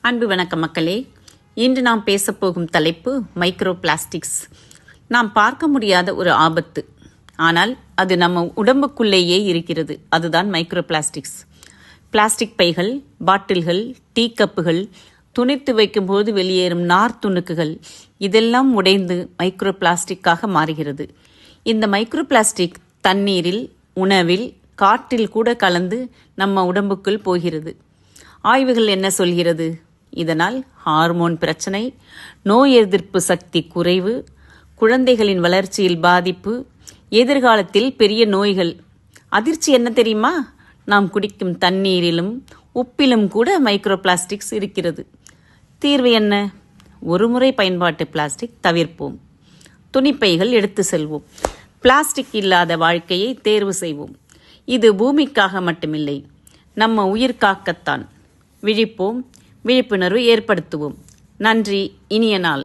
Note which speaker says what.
Speaker 1: அன்பு வணக்கம் மக்களே. இன்று நாம் பேசப்போகும் தலைப்பு மைக்ரோ பிளாஸ்டிக்ஸ். நாம் பார்க்க முடியாத ஒரு ஆபத்து, ஆனால் அது நம்ம உடம்புக்குள்ளேயே இருக்கிறது. அதுதான் மைக்ரோ பிளாஸ்டிக்ஸ். பிளாஸ்டிக் பைகள், பாட்டில்கள், டீ கப்புகள், துணித்து வைக்கும்போது வெளியேறும் நார் துணுக்குகள் இதெல்லாம் உடைந்து மைக்ரோ பிளாஸ்டிக்காக மாறுகிறது. இந்த மைக்ரோ பிளாஸ்டிக் தண்ணீரில், உணவில், காற்றில் கூட கலந்து நம்ம உடம்புக்குள் போகிறது. ஆய்வுகள் என்ன சொல்கிறது? இதனால் ஹார்மோன் பிரச்சனை, நோய் எதிர்ப்பு சக்தி குறைவு, குழந்தைகளின் வளர்ச்சியில் பாதிப்பு, எதிர்காலத்தில் பெரிய நோய்கள். அதிர்ச்சி என்ன தெரியுமா? நாம் குடிக்கும் தண்ணீரிலும் உப்பிலும் கூட மைக்ரோ பிளாஸ்டிக்ஸ் இருக்கிறது. தீர்வு என்ன? ஒருமுறை பயன்பாட்டு பிளாஸ்டிக் தவிர்ப்போம். துணிப்பைகள் எடுத்து செல்வோம். பிளாஸ்டிக் இல்லாத வாழ்க்கையை தேர்வு செய்வோம். இது பூமிக்காக மட்டுமில்லை, நம்ம உயிர் காக்கத்தான். விழிப்போம், விழிப்புணர்வு ஏற்படுத்துவோம். நன்றி. இனிய நாள்.